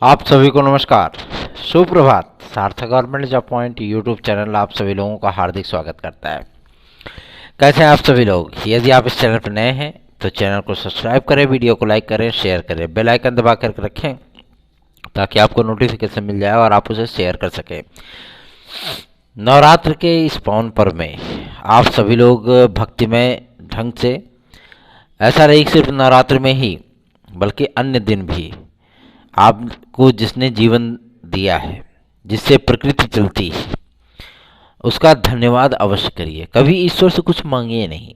आप सभी को नमस्कार, सुप्रभात। सार्थक government job point YouTube channel आप सभी लोगों का हार्दिक स्वागत करता है। कैसे हैं आप सभी लोग? यदि आप इस चैनल पर नए हैं तो चैनल को सब्सक्राइब करें, वीडियो को लाइक करें, शेयर करें, बेल आइकन दबा कर रखें ताकि आपको नोटिफिकेशन मिल जाए और आप उसे शेयर कर सकें। नवरात्र के इस पावन पर्व में आप सभी लोग भक्तिमय ढंग से, ऐसा नहीं सिर्फ नवरात्र में ही बल्कि अन्य दिन भी, आपको जिसने जीवन दिया है, जिससे प्रकृति चलती है, उसका धन्यवाद अवश्य करिए। कभी ईश्वर से कुछ मांगिए नहीं,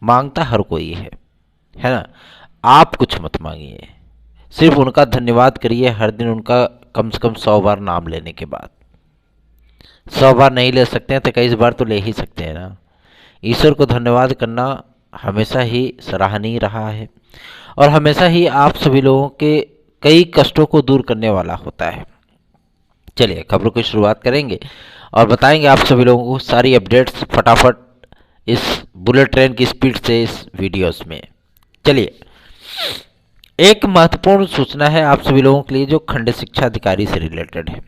मांगता हर कोई है ना। आप कुछ मत मांगिए, सिर्फ उनका धन्यवाद करिए हर दिन। उनका कम से कम 100 बार नाम लेने के बाद, 100 बार नहीं ले सकते हैं तो कई बार तो ले ही सकते हैं ना। ईश्वर को धन्यवाद करना हमेशा ही सराहनीय रहा है और हमेशा ही आप सभी लोगों के कई कष्टों को दूर करने वाला होता है। चलिए खबरों की शुरुआत करेंगे और बताएंगे आप सभी लोगों को सारी अपडेट्स फटाफट इस बुलेट ट्रेन की स्पीड से इस वीडियोस में। चलिए, एक महत्वपूर्ण सूचना है आप सभी लोगों के लिए जो खंड शिक्षा अधिकारी से रिलेटेड है।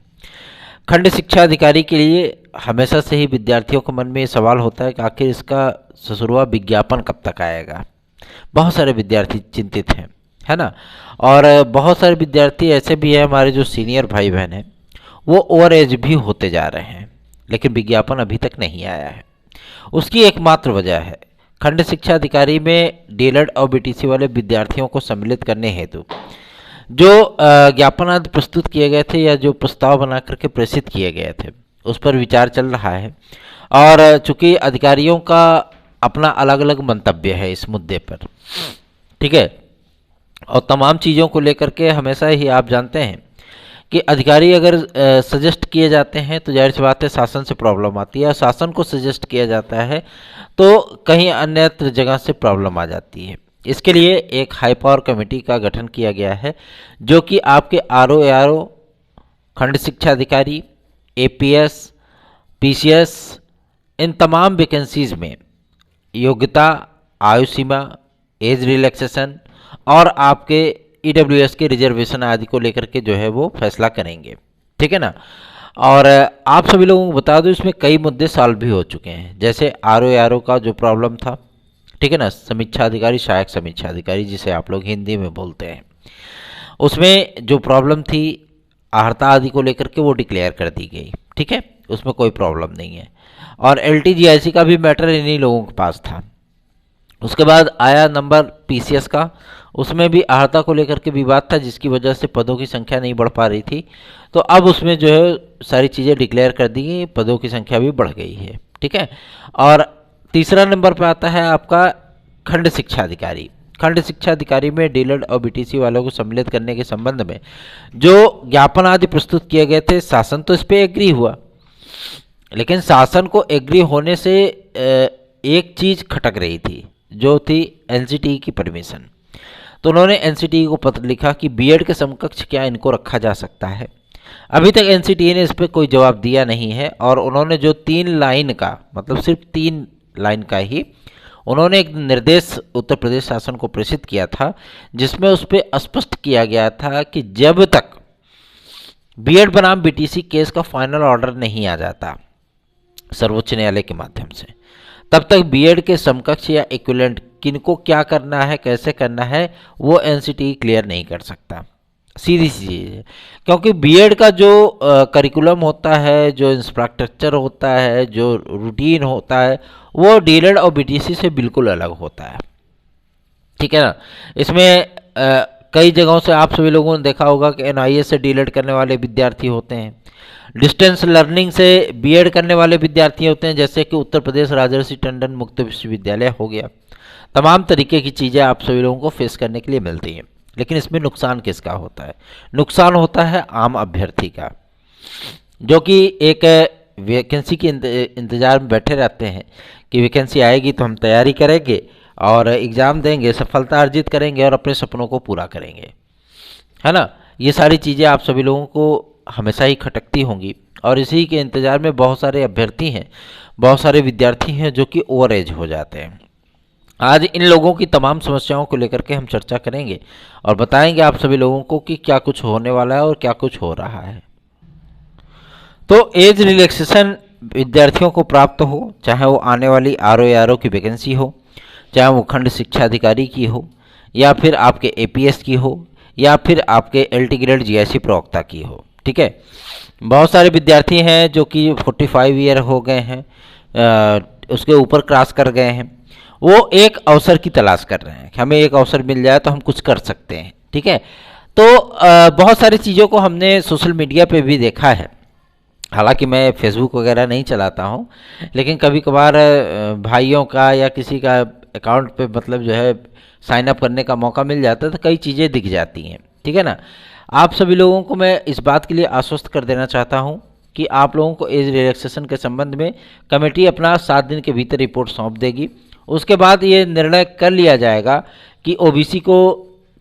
खंड शिक्षा अधिकारी के लिए हमेशा से ही विद्यार्थियों के मन में ये सवाल होता है कि आखिर इसका ससुरवा विज्ञापन कब तक आएगा। बहुत सारे विद्यार्थी चिंतित हैं, है ना। और बहुत सारे विद्यार्थी ऐसे भी हैं, हमारे जो सीनियर भाई बहन हैं, वो ओवर एज भी होते जा रहे हैं, लेकिन विज्ञापन अभी तक नहीं आया है। उसकी एकमात्र वजह है खंड शिक्षा अधिकारी में डीएलएड और बीटीसी वाले विद्यार्थियों को सम्मिलित करने हेतु जो ज्ञापन आदि प्रस्तुत किए गए थे या जो प्रस्ताव बना करके प्रेषित किए गए थे, उस पर विचार चल रहा है। और चूंकि अधिकारियों का अपना अलग अलग मंतव्य है इस मुद्दे पर, ठीक है, और तमाम चीज़ों को लेकर के हमेशा ही आप जानते हैं कि अधिकारी अगर सजेस्ट किए जाते हैं तो जाहिर सी बात है शासन से प्रॉब्लम आती है, और शासन को सजेस्ट किया जाता है तो कहीं अन्यत्र जगह से प्रॉब्लम आ जाती है। इसके लिए एक हाई पावर कमेटी का गठन किया गया है जो कि आपके आरओ एआरओ, खंड शिक्षा अधिकारी, एपीएस, पीसीएस, इन तमाम वैकेंसीज में योग्यता, आयु सीमा, एज रिलैक्सेशन और आपके ईडब्ल्यूएस के रिजर्वेशन आदि को लेकर के जो है वो फैसला करेंगे, ठीक है ना। और आप सभी लोगों को बता दूं इसमें कई मुद्दे सॉल्व भी हो चुके हैं, जैसे आरओ का जो प्रॉब्लम था, ठीक है ना, समीक्षा अधिकारी, सहायक समीक्षा अधिकारी जिसे आप लोग हिंदी में बोलते हैं, उसमें जो प्रॉब्लम थी आहर्ता आदि को लेकर के वो डिक्लेयर कर दी गई, ठीक है, उसमें कोई प्रॉब्लम नहीं है। और एलटीजीआईसी का भी मैटर इन्हीं लोगों के पास था। उसके बाद आया नंबर पीसीएस का, उसमें भी आहर्ता को लेकर के विवाद था जिसकी वजह से पदों की संख्या नहीं बढ़ पा रही थी। तो अब उसमें जो है सारी चीज़ें डिक्लेयर कर दी गई, पदों की संख्या भी बढ़ गई है, ठीक है। और तीसरा नंबर पर आता है आपका खंड शिक्षा अधिकारी। खंड शिक्षा अधिकारी में डीएलएड और बीटीसी वालों को सम्मिलित करने के संबंध में जो ज्ञापन आदि प्रस्तुत किए गए थे, शासन तो इस पर एग्री हुआ, लेकिन शासन को एग्री होने से एक चीज़ खटक रही थी जो थी एनसीटीई की परमिशन। तो उन्होंने एनसीटीई को पत्र लिखा कि बीएड के समकक्ष क्या इनको रखा जा सकता है। अभी तक एनसीटीई ने इस पर कोई जवाब दिया नहीं है और उन्होंने जो 3 लाइन का, मतलब सिर्फ 3 लाइन का ही उन्होंने एक निर्देश उत्तर प्रदेश शासन को प्रेषित किया था जिसमें उस पर स्पष्ट किया गया था कि जब तक बीएड बनाम बीटीसी केस का फाइनल ऑर्डर नहीं आ जाता सर्वोच्च न्यायालय के माध्यम से, तब तक बीएड के समकक्ष या इक्विवेलेंट किनको क्या करना है, कैसे करना है, वो एनसीटीई क्लियर नहीं कर सकता। सीधी सी चीज़ है, क्योंकि बीएड का जो करिकुलम होता है, जो इंफ्रास्ट्रक्चर होता है, जो रूटीन होता है, वो डीएलएड और बीटीसी से बिल्कुल अलग होता है, ठीक है ना। इसमें कई जगहों से आप सभी लोगों ने देखा होगा कि एनआईएस से डीएलएड करने वाले विद्यार्थी होते हैं, डिस्टेंस लर्निंग से बीएड करने वाले विद्यार्थी होते हैं, जैसे कि उत्तर प्रदेश राजर्षि टंडन मुक्त विश्वविद्यालय हो गया। तमाम तरीके की चीज़ें आप सभी लोगों को फेस करने के लिए मिलती हैं, लेकिन इसमें नुकसान किसका होता है? नुकसान होता है आम अभ्यर्थी का, जो कि एक वैकेंसी के इंतज़ार में बैठे रहते हैं कि वैकेंसी आएगी तो हम तैयारी करेंगे और एग्ज़ाम देंगे, सफलता अर्जित करेंगे और अपने सपनों को पूरा करेंगे, है ना। ये सारी चीज़ें आप सभी लोगों को हमेशा ही खटकती होंगी और इसी के इंतज़ार में बहुत सारे अभ्यर्थी हैं, बहुत सारे विद्यार्थी हैं जो कि ओवर एज हो जाते हैं। आज इन लोगों की तमाम समस्याओं को लेकर के हम चर्चा करेंगे और बताएंगे आप सभी लोगों को कि क्या कुछ होने वाला है और क्या कुछ हो रहा है। तो एज रिलैक्सेशन विद्यार्थियों को प्राप्त हो, चाहे वो आने वाली आरओ की वैकेंसी हो, चाहे वो खंड शिक्षा अधिकारी की हो, या फिर आपके एपीएस की हो, या फिर आपके एलटी ग्रेड जीआईसी प्रवक्ता की हो। ठीक है, बहुत सारे विद्यार्थी हैं जो कि 45 ईयर हो गए हैं, उसके ऊपर क्रॉस कर गए हैं, वो एक अवसर की तलाश कर रहे हैं कि हमें एक अवसर मिल जाए तो हम कुछ कर सकते हैं। ठीक है, तो बहुत सारी चीज़ों को हमने सोशल मीडिया पे भी देखा है। हालांकि मैं फेसबुक वगैरह नहीं चलाता हूँ, लेकिन कभी कभार भाइयों का या किसी का अकाउंट पे मतलब जो है साइन अप करने का मौका मिल जाता है तो कई चीज़ें दिख जाती हैं। ठीक है ना, आप सभी लोगों को मैं इस बात के लिए आश्वस्त कर देना चाहता हूँ कि आप लोगों को एज रिलैक्सेशन के संबंध में कमेटी अपना 7 दिन के भीतर रिपोर्ट सौंप देगी। उसके बाद ये निर्णय कर लिया जाएगा कि ओबीसी को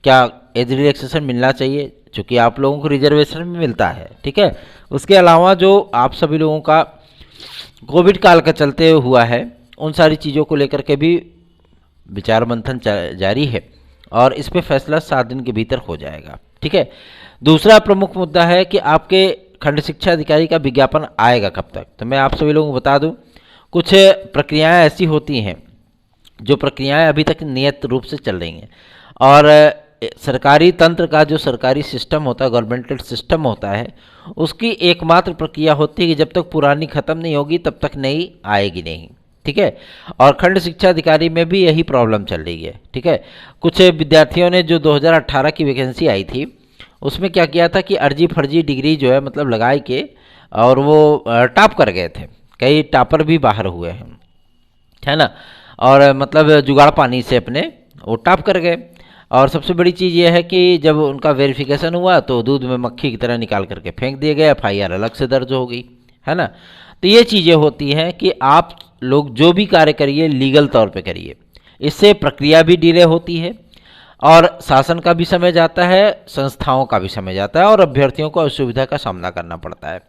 क्या एज रिलैक्सेशन मिलना चाहिए, चूँकि आप लोगों को रिजर्वेशन भी मिलता है। ठीक है, उसके अलावा जो आप सभी लोगों का कोविड काल का चलते हुआ है, उन सारी चीज़ों को लेकर के भी विचार मंथन जारी है और इस पर फैसला 7 दिन के भीतर हो जाएगा। ठीक है, दूसरा प्रमुख मुद्दा है कि आपके खंड शिक्षा अधिकारी का विज्ञापन आएगा कब तक। तो मैं आप सभी लोगों को बता दूं, कुछ प्रक्रियाएं ऐसी होती हैं जो प्रक्रियाएं अभी तक नियत रूप से चल रही हैं, और सरकारी तंत्र का जो सरकारी सिस्टम होता है, गवर्नमेंटल सिस्टम होता है, उसकी एकमात्र प्रक्रिया होती है कि जब तक पुरानी ख़त्म नहीं होगी तब तक नई आएगी नहीं। ठीक है, और खंड शिक्षा अधिकारी में भी यही प्रॉब्लम चल रही है। ठीक है, कुछ विद्यार्थियों ने जो 2018 की वैकेंसी आई थी उसमें क्या किया था कि अर्जी फर्जी डिग्री जो है मतलब लगाई के और वो टॉप कर गए थे, कई टॉपर भी बाहर हुए हैं, है ना, और मतलब जुगाड़ पानी से अपने वो टॉप कर गए। और सबसे बड़ी चीज़ ये है कि जब उनका वेरिफिकेशन हुआ तो दूध में मक्खी की तरह निकाल करके फेंक दिए गए, एफआईआर अलग से दर्ज हो गई, है ना। तो ये चीज़ें होती हैं कि आप लोग जो भी कार्य करिए लीगल तौर पे करिए, इससे प्रक्रिया भी डिले होती है और शासन का भी समय जाता है, संस्थाओं का भी समय जाता है और अभ्यर्थियों को असुविधा का सामना करना पड़ता है।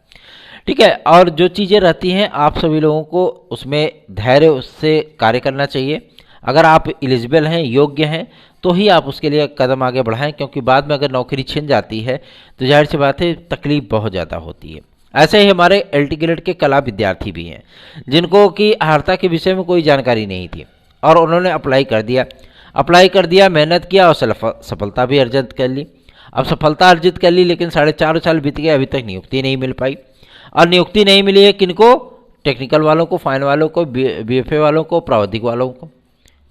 ठीक है, और जो चीज़ें रहती हैं आप सभी लोगों को उसमें धैर्य से कार्य करना चाहिए। अगर आप एलिजिबल हैं, योग्य हैं, तो ही आप उसके लिए कदम आगे बढ़ाएं, क्योंकि बाद में अगर नौकरी छिन जाती है तो जाहिर सी बात है तकलीफ बहुत ज़्यादा होती है। ऐसे ही हमारे एलटी ग्रेड के कला विद्यार्थी भी हैं जिनको कि अर्हता के विषय में कोई जानकारी नहीं थी और उन्होंने अप्लाई कर दिया, मेहनत किया और सफलता भी अर्जित कर ली। अब सफलता अर्जित कर ली लेकिन 4.5 साल बीत गए, अभी तक नियुक्ति नहीं मिल पाई। और नियुक्ति नहीं मिली है किनको? टेक्निकल वालों को, फाइन वालों को, बीएफए वालों को, प्रावधिक वालों को।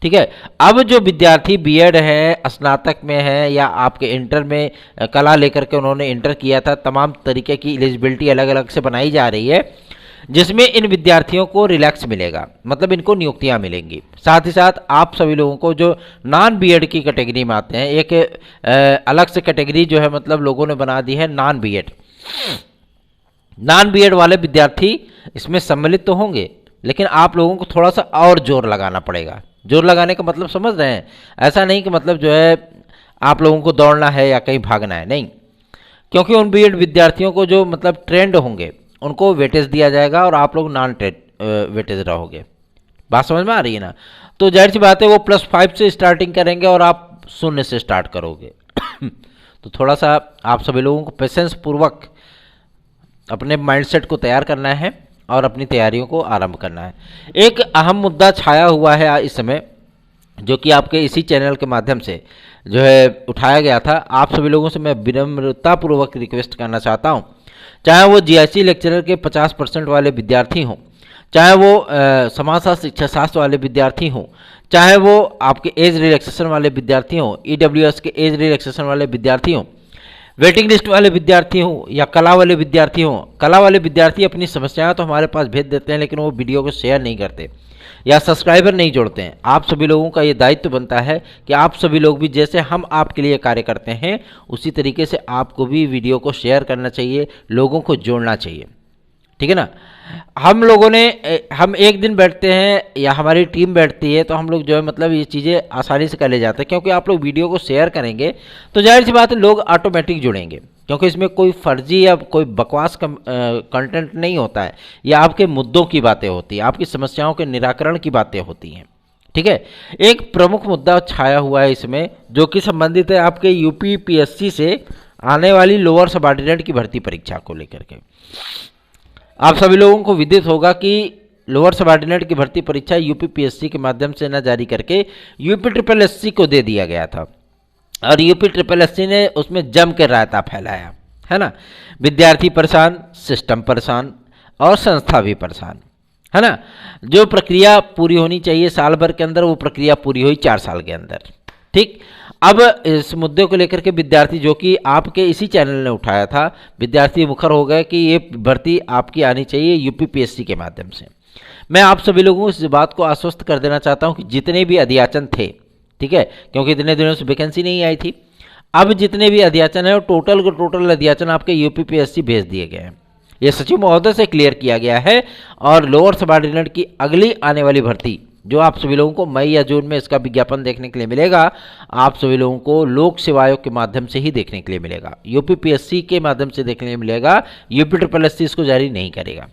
ठीक है, अब जो विद्यार्थी बीएड है, स्नातक में है, या आपके इंटर में कला लेकर के उन्होंने इंटर किया था, तमाम तरीके की एलिजिबिलिटी अलग अलग से बनाई जा रही है जिसमें इन विद्यार्थियों को रिलैक्स मिलेगा, मतलब इनको नियुक्तियां मिलेंगी। साथ ही साथ आप सभी लोगों को जो नॉन बीएड की कैटेगरी में आते हैं, एक अलग से कैटेगरी जो है मतलब लोगों ने बना दी है नॉन बीएड वाले विद्यार्थी इसमें सम्मिलित तो होंगे, लेकिन आप लोगों को थोड़ा सा और जोर लगाना पड़ेगा। जोर लगाने का मतलब समझ रहे हैं, ऐसा नहीं कि मतलब जो है आप लोगों को दौड़ना है या कहीं भागना है, नहीं, क्योंकि उन बीएड विद्यार्थियों को जो मतलब ट्रेंड होंगे उनको वेटेज दिया जाएगा और आप लोग नॉन वेटेज रहोगे। बात समझ में आ रही है ना। तो जाहिर सी बात है वो +5 से स्टार्टिंग करेंगे और आप 0 से स्टार्ट करोगे तो थोड़ा सा आप सभी लोगों को पेशेंस पूर्वक अपने माइंडसेट को तैयार करना है और अपनी तैयारियों को आरंभ करना है। एक अहम मुद्दा छाया हुआ है इस समय, जो कि आपके इसी चैनल के माध्यम से जो है उठाया गया था। आप सभी लोगों से मैं विनम्रतापूर्वक रिक्वेस्ट करना चाहता हूं, चाहे वो जीआईसी लेक्चरर के 50% वाले विद्यार्थी हों, चाहे वो समाजशास्त्र शिक्षा शास्त्र वाले विद्यार्थी हों, चाहे वो आपके एज रिलैक्सेशन वाले विद्यार्थी हों, ईडब्ल्यूएस के एज रिलैक्सेशन वाले विद्यार्थी हों, वेटिंग लिस्ट वाले विद्यार्थी हों, या कला वाले विद्यार्थी हों। कला वाले विद्यार्थी अपनी समस्याएं तो हमारे पास भेज देते हैं, लेकिन वो वीडियो को शेयर नहीं करते या सब्सक्राइबर नहीं जोड़ते हैं। आप सभी लोगों का ये दायित्व बनता है कि आप सभी लोग भी जैसे हम आपके लिए कार्य करते हैं उसी तरीके से आपको भी वीडियो को शेयर करना चाहिए, लोगों को जोड़ना चाहिए। ठीक है ना। हम एक दिन बैठते हैं या हमारी टीम बैठती है तो हम लोग जो है मतलब ये चीज़ें आसानी से कर ले जाते हैं, क्योंकि आप लोग वीडियो को शेयर करेंगे तो जाहिर सी बात है लोग ऑटोमेटिक जुड़ेंगे, क्योंकि इसमें कोई फर्जी या कोई बकवास कंटेंट नहीं होता है। या आपके मुद्दों की बातें होती हैं, आपकी समस्याओं के निराकरण की बातें होती हैं। ठीक है। एक प्रमुख मुद्दा छाया हुआ है इसमें, जो कि संबंधित है आपके यूपी पीएससी से आने वाली लोअर सबऑर्डिनेट की भर्ती परीक्षा को लेकर के। आप सभी लोगों को विदित होगा कि लोअर सबऑर्डिनेट की भर्ती परीक्षा यूपी पीएससी के माध्यम से न जारी करके यूपी ट्रिपल एससी को दे दिया गया था, और यूपी ट्रिपल एससी ने उसमें जम के रायता फैलाया, है ना। विद्यार्थी परेशान, सिस्टम परेशान और संस्था भी परेशान, है ना। जो प्रक्रिया पूरी होनी चाहिए साल भर के अंदर, वो प्रक्रिया पूरी हुई 4 साल के अंदर। ठीक, अब इस मुद्दे को लेकर के विद्यार्थी, जो कि आपके इसी चैनल ने उठाया था, विद्यार्थी मुखर हो गए कि ये भर्ती आपकी आनी चाहिए यूपी पीएससी के माध्यम से। मैं आप सभी लोगों को इस बात को आश्वस्त कर देना चाहता हूं कि जितने भी अध्याचन थे, ठीक है, क्योंकि इतने दिनों से वैकेंसी नहीं आई थी, अब जितने भी अध्याचन है वो टोटल के टोटल अध्याचन आपके यूपी पीएससी भेज दिए गए हैं। ये सचिव महोदय से क्लियर किया गया है, और लोअर सबऑर्डिनेट की अगली आने वाली भर्ती, जो आप सभी लोगों को मई या जून में इसका विज्ञापन देखने के लिए मिलेगा, आप सभी लोगों को लोक सेवा आयोग के माध्यम से ही देखने के लिए मिलेगा, यूपी पीएससी के माध्यम से देखने के लिए मिलेगा। यूपी ट्रिपल एससी इसको जारी नहीं करेगा,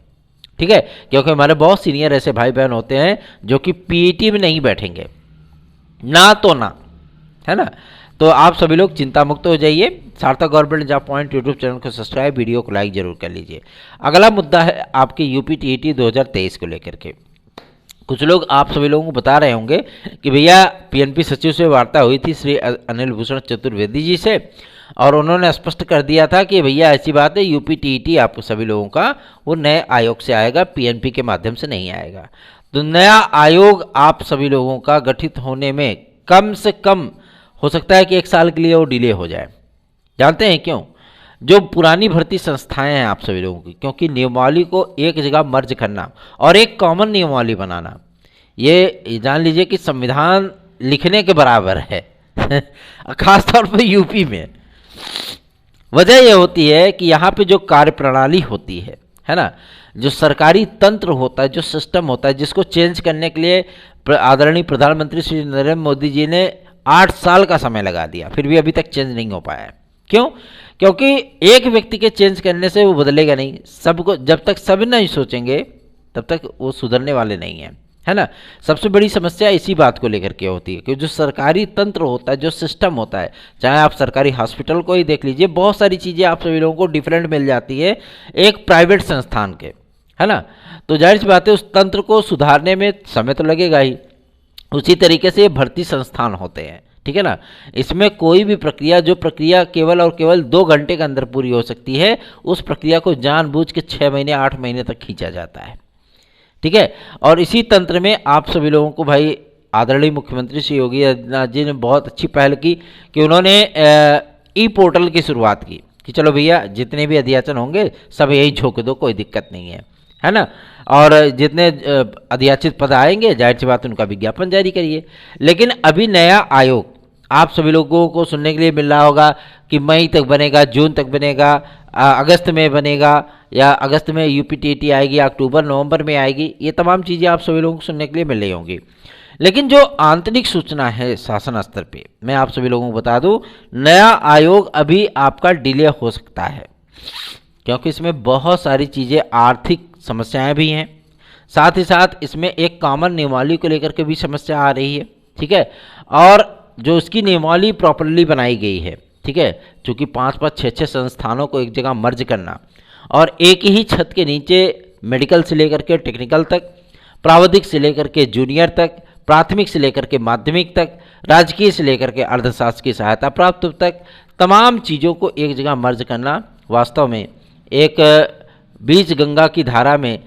ठीक है, क्योंकि हमारे बहुत सीनियर ऐसे भाई बहन होते हैं जो कि पीईटी में नहीं बैठेंगे, ना तो ना, है ना। तो आप सभी लोग चिंता मुक्त हो जाइए। सार्थक government job point YouTube channel को सब्सक्राइब, वीडियो को लाइक जरूर कर लीजिए। अगला मुद्दा है आपके यूपी टीईटी 2023 को लेकर के। कुछ लोग आप सभी लोगों को बता रहे होंगे कि भैया पीएनपी सचिव से वार्ता हुई थी श्री अनिल भूषण चतुर्वेदी जी से, और उन्होंने स्पष्ट कर दिया था कि भैया ऐसी बात है, यूपी टीईटी आप सभी लोगों का वो नए आयोग से आएगा, पीएनपी के माध्यम से नहीं आएगा। तो नया आयोग आप सभी लोगों का गठित होने में कम से कम हो सकता है कि 1 साल के लिए वो डिले हो जाए। जानते हैं क्यों? जो पुरानी भर्ती संस्थाएं हैं आप सभी लोगों की, क्योंकि नियमावली को एक जगह मर्ज करना और एक कॉमन नियमावली बनाना, ये जान लीजिए कि संविधान लिखने के बराबर है खासतौर पर यूपी में। वजह यह होती है कि यहाँ पे जो कार्यप्रणाली होती है ना, जो सरकारी तंत्र होता है, जो सिस्टम होता है, जिसको चेंज करने के लिए आदरणीय प्रधानमंत्री श्री नरेंद्र मोदी जी ने 8 साल का समय लगा दिया, फिर भी अभी तक चेंज नहीं हो पाया है। क्यों? क्योंकि एक व्यक्ति के चेंज करने से वो बदलेगा नहीं। सबको, जब तक सब नहीं सोचेंगे तब तक वो सुधरने वाले नहीं हैं, है ना। सबसे बड़ी समस्या इसी बात को लेकर के होती है कि जो सरकारी तंत्र होता है, जो सिस्टम होता है, चाहे आप सरकारी हॉस्पिटल को ही देख लीजिए, बहुत सारी चीज़ें आप सभी लोगों को डिफरेंट मिल जाती है एक प्राइवेट संस्थान के, है ना। तो जाहिर सी बात है उस तंत्र को सुधारने में समय तो लगेगा ही। उसी तरीके से ये भर्ती संस्थान होते हैं, ठीक है ना। इसमें कोई भी प्रक्रिया, जो प्रक्रिया केवल और केवल 2 घंटे के अंदर पूरी हो सकती है, उस प्रक्रिया को जानबूझ के 6 महीने 8 महीने तक खींचा जाता है, ठीक है। और इसी तंत्र में आप सभी लोगों को भाई आदरणीय मुख्यमंत्री श्री योगी आदित्यनाथ जी ने बहुत अच्छी पहल की कि उन्होंने ई पोर्टल की शुरुआत की कि चलो भैया जितने भी अध्याचन होंगे सब यही झोंक दो, कोई दिक्कत नहीं है ना। और जितने अध्याचित पद आएंगे, जाहिर सी बात उनका विज्ञापन जारी करिए। लेकिन अभी नया आयोग आप सभी लोगों को सुनने के लिए मिल रहा होगा कि मई तक बनेगा, जून तक बनेगा, अगस्त में बनेगा, या अगस्त में यूपी टीईटी आएगी, अक्टूबर नवंबर में आएगी। ये तमाम चीज़ें आप सभी लोगों को सुनने के लिए मिल रही होंगी। लेकिन जो आंतरिक सूचना है शासन स्तर पे, मैं आप सभी लोगों को बता दूं, नया आयोग अभी आपका डिले हो सकता है, क्योंकि इसमें बहुत सारी चीज़ें, आर्थिक समस्याएं भी हैं, साथ ही साथ इसमें एक कॉमन नियमावली को लेकर के भी समस्या आ रही है, ठीक है। और जो उसकी नियमावली प्रॉपरली बनाई गई है, ठीक है, चूँकि 5-5, 6-6 संस्थानों को एक जगह मर्ज करना और एक ही छत के नीचे मेडिकल से लेकर के टेक्निकल तक, प्राविधिक से लेकर के जूनियर तक, प्राथमिक से लेकर के माध्यमिक तक, राजकीय से लेकर के अर्धशासकीय सहायता प्राप्त तक, तमाम चीज़ों को एक जगह मर्ज करना वास्तव में एक बीच गंगा की धारा में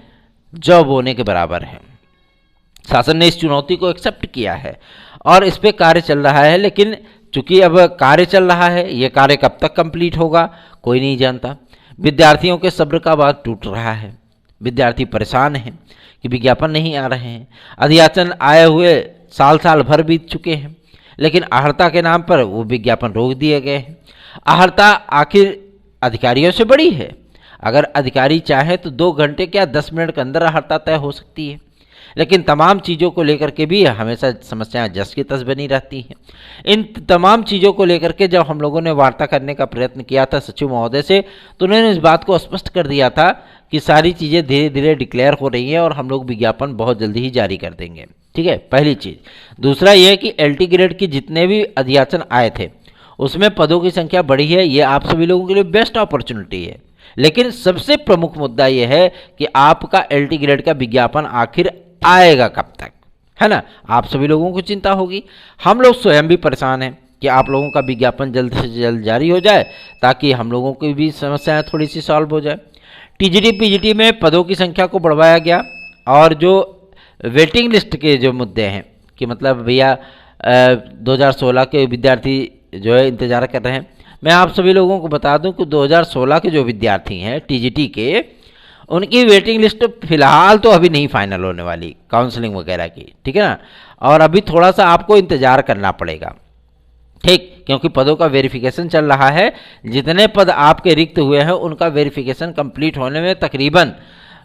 जौ बोने के बराबर है। शासन ने इस चुनौती को एक्सेप्ट किया है और इस पे कार्य चल रहा है। लेकिन चूंकि अब कार्य चल रहा है, ये कार्य कब तक कंप्लीट होगा कोई नहीं जानता। विद्यार्थियों के सब्र का बात टूट रहा है, विद्यार्थी परेशान हैं कि विज्ञापन नहीं आ रहे हैं। अध्याचन आए हुए साल भर बीत चुके हैं, लेकिन अहर्ता के नाम पर वो विज्ञापन रोक दिए गए हैं। अहर्ता आखिर अधिकारियों से बड़ी है। अगर अधिकारी चाहे तो 2 घंटे क्या 10 मिनट के अंदर अहर्ता तय हो सकती है, लेकिन तमाम चीज़ों को लेकर के भी हमेशा समस्याएं जस की तस बनी रहती हैं। इन तमाम चीज़ों को लेकर के जब हम लोगों ने वार्ता करने का प्रयत्न किया था सचिव महोदय से, तो उन्होंने इस बात को स्पष्ट कर दिया था कि सारी चीज़ें धीरे धीरे डिक्लेयर हो रही हैं और हम लोग विज्ञापन बहुत जल्दी ही जारी कर देंगे। ठीक है, पहली चीज़। दूसरा यह है कि LT ग्रेड के जितने भी अध्याचन आए थे उसमें पदों की संख्या बढ़ी है, ये आप सभी लोगों के लिए बेस्ट अपॉर्चुनिटी है। लेकिन सबसे प्रमुख मुद्दा यह है कि आपका LT ग्रेड का विज्ञापन आखिर आएगा कब तक, है ना। आप सभी लोगों को चिंता होगी, हम लोग स्वयं भी परेशान हैं कि आप लोगों का विज्ञापन जल्द से जल्द जारी हो जाए ताकि हम लोगों की भी समस्याएं थोड़ी सी सॉल्व हो जाए। TGT PGT में पदों की संख्या को बढ़वाया गया और जो वेटिंग लिस्ट के जो मुद्दे हैं कि मतलब भैया 2016 के विद्यार्थी जो है इंतज़ार कर रहे हैं, मैं आप सभी लोगों को बता दूं कि 2016 के जो विद्यार्थी हैं TGT के, उनकी वेटिंग लिस्ट फिलहाल तो अभी नहीं फाइनल होने वाली काउंसलिंग वगैरह की, ठीक है ना। और अभी थोड़ा सा आपको इंतज़ार करना पड़ेगा, ठीक, क्योंकि पदों का वेरिफिकेशन चल रहा है। जितने पद आपके रिक्त हुए हैं उनका वेरिफिकेशन कंप्लीट होने में तकरीबन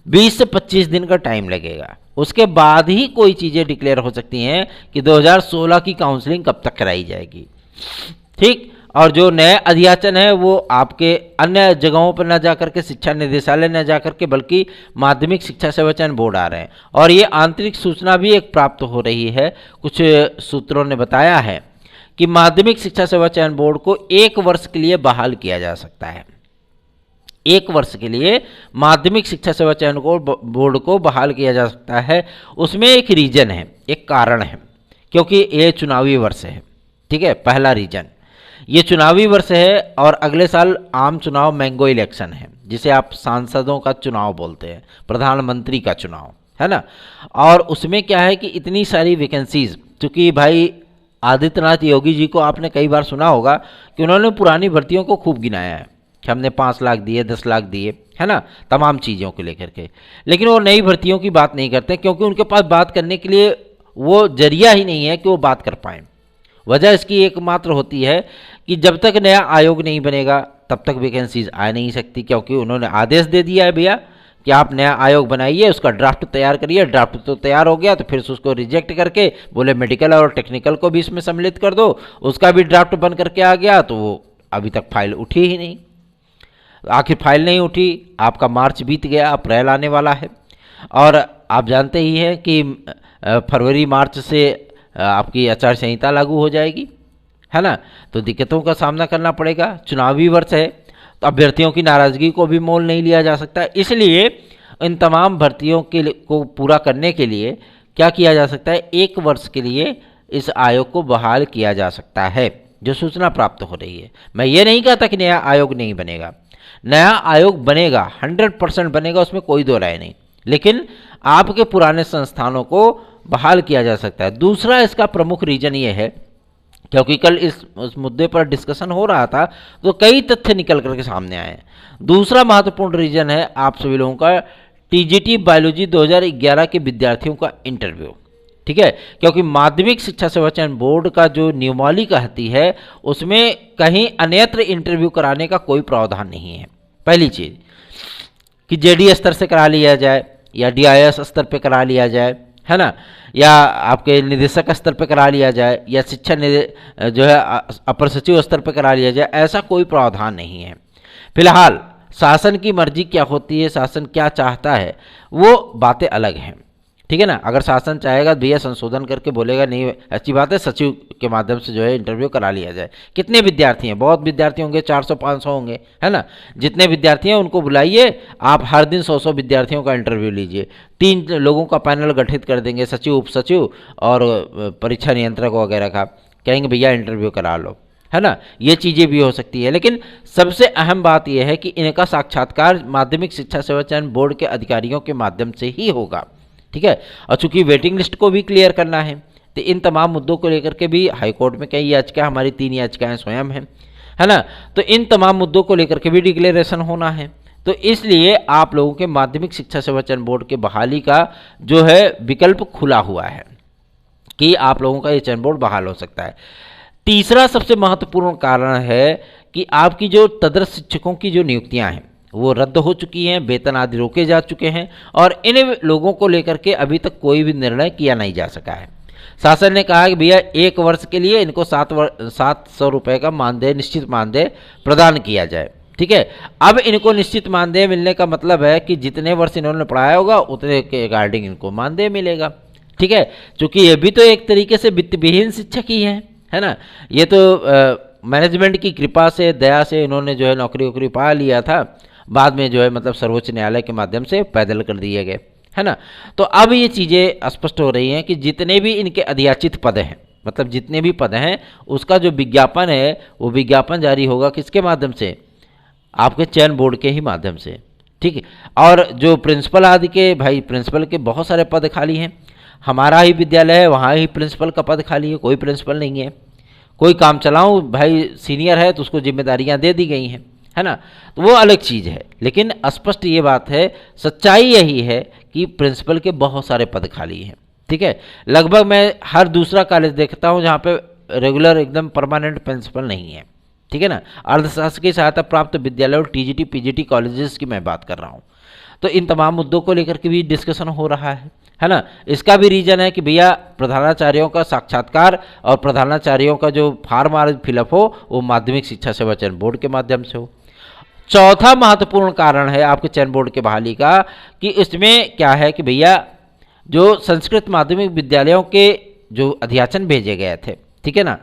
20 से 25 दिन का टाइम लगेगा। उसके बाद ही कोई चीज़ें डिक्लेयर हो सकती हैं कि 2016 की काउंसलिंग कब तक कराई जाएगी, ठीक। और जो नए अध्याचन है वो आपके अन्य जगहों पर न जाकर के शिक्षा निदेशालय न जाकर के बल्कि माध्यमिक शिक्षा सेवा चयन बोर्ड आ रहे हैं। और ये आंतरिक सूचना भी एक प्राप्त हो रही है, कुछ सूत्रों ने बताया है कि माध्यमिक शिक्षा सेवा चयन बोर्ड को 1 वर्ष के लिए बहाल किया जा सकता है। 1 वर्ष के लिए माध्यमिक शिक्षा सेवा चयन बोर्ड को बहाल किया जा सकता है। उसमें एक रीजन है, एक कारण है, क्योंकि ये चुनावी वर्ष है, ठीक है। पहला रीजन, ये चुनावी वर्ष है और अगले साल आम चुनाव मैंगो इलेक्शन है, जिसे आप सांसदों का चुनाव बोलते हैं, प्रधानमंत्री का चुनाव, है ना। और उसमें क्या है कि इतनी सारी वैकेंसीज, चूँकि भाई आदित्यनाथ योगी जी को आपने कई बार सुना होगा कि उन्होंने पुरानी भर्तियों को खूब गिनाया है कि हमने 5 लाख दिए, 10 लाख दिए, है ना, तमाम चीज़ों को लेकर के। लेकिन वो नई भर्तियों की बात नहीं करते क्योंकि उनके पास बात करने के लिए वो जरिया ही नहीं है कि वो बात कर पाएँ। वजह इसकी एकमात्र होती है कि जब तक नया आयोग नहीं बनेगा तब तक वैकेंसीज आ नहीं सकती, क्योंकि उन्होंने आदेश दे दिया है भैया कि आप नया आयोग बनाइए, उसका ड्राफ्ट तैयार करिए। ड्राफ्ट तो तैयार हो गया तो फिर उसको रिजेक्ट करके बोले मेडिकल और टेक्निकल को भी इसमें सम्मिलित कर दो, उसका भी ड्राफ्ट बन करके आ गया, तो वो अभी तक फाइल उठी ही नहीं। आखिर फाइल नहीं उठी, आपका मार्च बीत गया, अप्रैल आने वाला है और आप जानते ही हैं कि फरवरी मार्च से आपकी आचार संहिता लागू हो जाएगी, है ना। तो दिक्कतों का सामना करना पड़ेगा। चुनावी वर्ष है तो अभ्यर्थियों की नाराज़गी को भी मोल नहीं लिया जा सकता, इसलिए इन तमाम भर्तियों को पूरा करने के लिए क्या किया जा सकता है, 1 वर्ष के लिए इस आयोग को बहाल किया जा सकता है, जो सूचना प्राप्त हो रही है। मैं ये नहीं कहता कि नया आयोग नहीं बनेगा, नया आयोग बनेगा, 100% बनेगा, उसमें कोई दो राय नहीं, लेकिन आपके पुराने संस्थानों को बहाल किया जा सकता है। दूसरा इसका प्रमुख रीजन ये है, क्योंकि कल उस मुद्दे पर डिस्कशन हो रहा था तो कई तथ्य निकल करके सामने आए हैं। दूसरा महत्वपूर्ण रीजन है आप सभी लोगों का TGT बायोलॉजी 2011 के विद्यार्थियों का इंटरव्यू, ठीक है। क्योंकि माध्यमिक शिक्षा सेवा चयन बोर्ड का जो नियमावली कहती है उसमें कहीं अन्यत्र इंटरव्यू कराने का कोई प्रावधान नहीं है। पहली चीज़ कि JD स्तर से करा लिया जाए या DIS स्तर पे करा लिया जाए, है ना, या आपके निदेशक स्तर पे करा लिया जाए या शिक्षा जो है अपर सचिव स्तर पे करा लिया जाए, ऐसा कोई प्रावधान नहीं है। फिलहाल शासन की मर्जी क्या होती है, शासन क्या चाहता है, वो बातें अलग हैं, ठीक है ना। अगर शासन चाहेगा भैया संशोधन करके बोलेगा नहीं, अच्छी बात है, सचिव के माध्यम से जो है इंटरव्यू करा लिया जाए। कितने विद्यार्थी हैं, बहुत विद्यार्थी होंगे, 400-500 होंगे, है ना। जितने विद्यार्थी हैं उनको बुलाइए, आप हर दिन 100 विद्यार्थियों का इंटरव्यू लीजिए। 3 लोगों का पैनल गठित कर देंगे, सचिव, उप सचिव और परीक्षा नियंत्रक वगैरह का, कहेंगे भैया इंटरव्यू करा लो, है ना। ये चीज़ें भी हो सकती है, लेकिन सबसे अहम बात यह है कि इनका साक्षात्कार माध्यमिक शिक्षा सेवा चयन बोर्ड के अधिकारियों के माध्यम से ही होगा, ठीक है। और चूंकि वेटिंग लिस्ट को भी क्लियर करना है तो इन तमाम मुद्दों को लेकर के भी हाईकोर्ट में कई याचिका, हमारी 3 याचिकाएं स्वयं हैं, है ना। तो इन तमाम मुद्दों को लेकर के भी डिक्लेरेशन होना है। तो इसलिए आप लोगों के माध्यमिक शिक्षा सेवा चयन बोर्ड के बहाली का जो है विकल्प खुला हुआ है कि आप लोगों का ये चयन बोर्ड बहाल हो सकता है। तीसरा सबसे महत्वपूर्ण कारण है कि आपकी जो तदर्थ शिक्षकों की जो नियुक्तियाँ हैं वो रद्द हो चुकी हैं, वेतन आदि रोके जा चुके हैं और इन लोगों को लेकर के अभी तक कोई भी निर्णय किया नहीं जा सका है। शासन ने कहा कि भैया 1 वर्ष के लिए इनको 700 रुपये का मानदेय, निश्चित मानदेय प्रदान किया जाए। ठीक है, अब इनको निश्चित मानदेय मिलने का मतलब है कि जितने वर्ष इन्होंने पढ़ाया होगा उतने के रिगार्डिंग इनको मानदेय मिलेगा। ठीक है, क्योंकि ये भी तो एक तरीके से वित्त विहीन शिक्षक ही है ना। ये तो मैनेजमेंट की कृपा से, दया से इन्होंने जो है नौकरी वोकरी पा लिया था, बाद में जो है मतलब सर्वोच्च न्यायालय के माध्यम से पैदल कर दिए गए, है ना। तो अब ये चीज़ें स्पष्ट हो रही हैं कि जितने भी इनके अधियाचित पद हैं, मतलब जितने भी पद हैं, उसका जो विज्ञापन है वो विज्ञापन जारी होगा किसके माध्यम से? आपके चयन बोर्ड के ही माध्यम से। ठीक है, और जो प्रिंसिपल आदि के, भाई प्रिंसिपल के बहुत सारे पद खाली हैं। हमारा ही विद्यालय है, वहाँ ही प्रिंसिपल का पद खाली है, कोई प्रिंसिपल नहीं है। कोई काम चलाऊँ, भाई सीनियर है तो उसको जिम्मेदारियाँ दे दी गई हैं, है ना, तो वो अलग चीज़ है। लेकिन स्पष्ट ये बात है, सच्चाई यही है कि प्रिंसिपल के बहुत सारे पद खाली हैं। ठीक है, लगभग मैं हर दूसरा कॉलेज देखता हूँ जहाँ पे रेगुलर एकदम परमानेंट प्रिंसिपल नहीं है। ठीक है ना, अर्धशासकीय सहायता प्राप्त विद्यालय और टीजीटी पीजीटी कॉलेजेस की मैं बात कर रहा हूँ। तो इन तमाम मुद्दों को लेकर के भी डिस्कशन हो रहा है ना। इसका भी रीजन है कि भैया प्रधानाचार्यों का साक्षात्कार और प्रधानाचार्यों का जो फार्म फिलअप हो वो माध्यमिक शिक्षा सेवा चयन बोर्ड के माध्यम से हो। चौथा महत्वपूर्ण कारण है आपके चयन बोर्ड के बहाली का कि इसमें क्या है कि भैया जो संस्कृत माध्यमिक विद्यालयों के जो अध्याचन भेजे गए थे, ठीक है ना,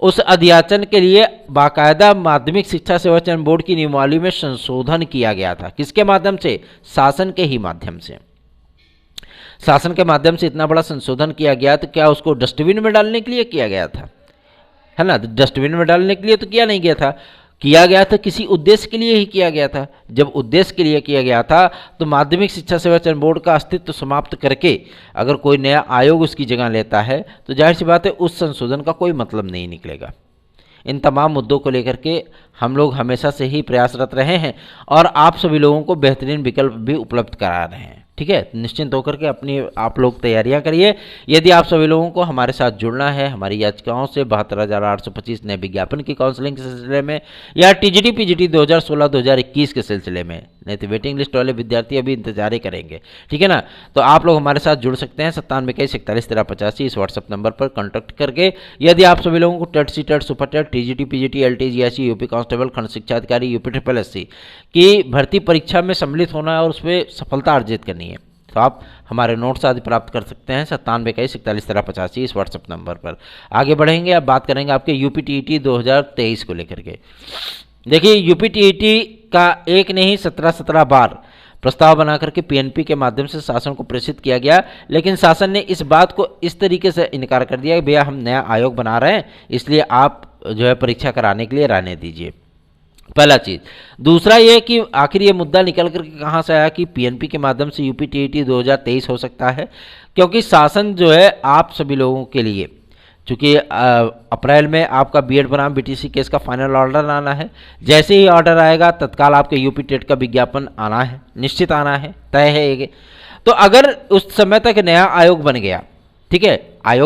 उस अध्याचन के लिए बाकायदा माध्यमिक शिक्षा सेवा चयन बोर्ड की नियमावली में संशोधन किया गया था। किसके माध्यम से? शासन के ही माध्यम से। शासन के माध्यम से इतना बड़ा संशोधन किया गया तो क्या उसको डस्टबिन में डालने के लिए किया गया था? है ना, डस्टबिन में डालने के लिए तो किया नहीं गया था, किया गया था किसी उद्देश्य के लिए ही किया गया था। जब उद्देश्य के लिए किया गया था तो माध्यमिक शिक्षा सेवा चयन बोर्ड का अस्तित्व समाप्त करके अगर कोई नया आयोग उसकी जगह लेता है तो जाहिर सी बात है उस संशोधन का कोई मतलब नहीं निकलेगा। इन तमाम मुद्दों को लेकर के हम लोग हमेशा से ही प्रयासरत रहे हैं और आप सभी लोगों को बेहतरीन विकल्प भी उपलब्ध करा रहे हैं। ठीक है, निश्चिंत होकर के अपनी आप लोग तैयारियां करिए। यदि आप सभी लोगों को हमारे साथ जुड़ना है हमारी याचिकाओं से 72,825 नए विज्ञापन की काउंसलिंग के सिलसिले में या टीजीटी पीजीटी 2016-2021 के सिलसिले में, नहीं तो वेटिंग लिस्ट वाले विद्यार्थी अभी इंतजार ही करेंगे। ठीक है ना, तो आप लोग हमारे साथ जुड़ सकते हैं 9721411385 इस व्हाट्सअप नंबर पर कॉन्टैक्ट करके। यदि आप सभी लोगों को TET CTET super TET TGT PGT LTGSC UP constable खंड शिक्षा अधिकारी यूपी SSS की भर्ती परीक्षा में सम्मिलित होना है और उसमें सफलता अर्जित करनी है तो आप हमारे नोट्स आदि प्राप्त कर सकते हैं 9721411385 इस व्हाट्सएप नंबर पर। आगे बढ़ेंगे, अब बात करेंगे आपके यूपी टीईटी 2023 को लेकर के। देखिए यूपी टीईटी का एक नहीं 17 बार प्रस्ताव बना करके पीएनपी के माध्यम से शासन को प्रेषित किया गया, लेकिन शासन ने इस बात को इस तरीके से इनकार कर दिया कि भैया हम नया आयोग बना रहे हैं इसलिए आप जो है परीक्षा कराने के लिए रहने दीजिए। पहला चीज़। दूसरा ये कि आखिर ये मुद्दा निकल कर कहाँ से आया कि पीएनपी के माध्यम से यूपी टीईटी 2023 हो सकता है, क्योंकि शासन जो है आप सभी लोगों के लिए, चूँकि अप्रैल में आपका बीएड बनाम बीटीसी केस का फाइनल ऑर्डर आना है, जैसे ही ऑर्डर आएगा तत्काल आपके यूपी टेट का विज्ञापन आना है, निश्चित आना है, तय है ये। तो अगर उस समय तक नया आयोग बन गया, ठीक है,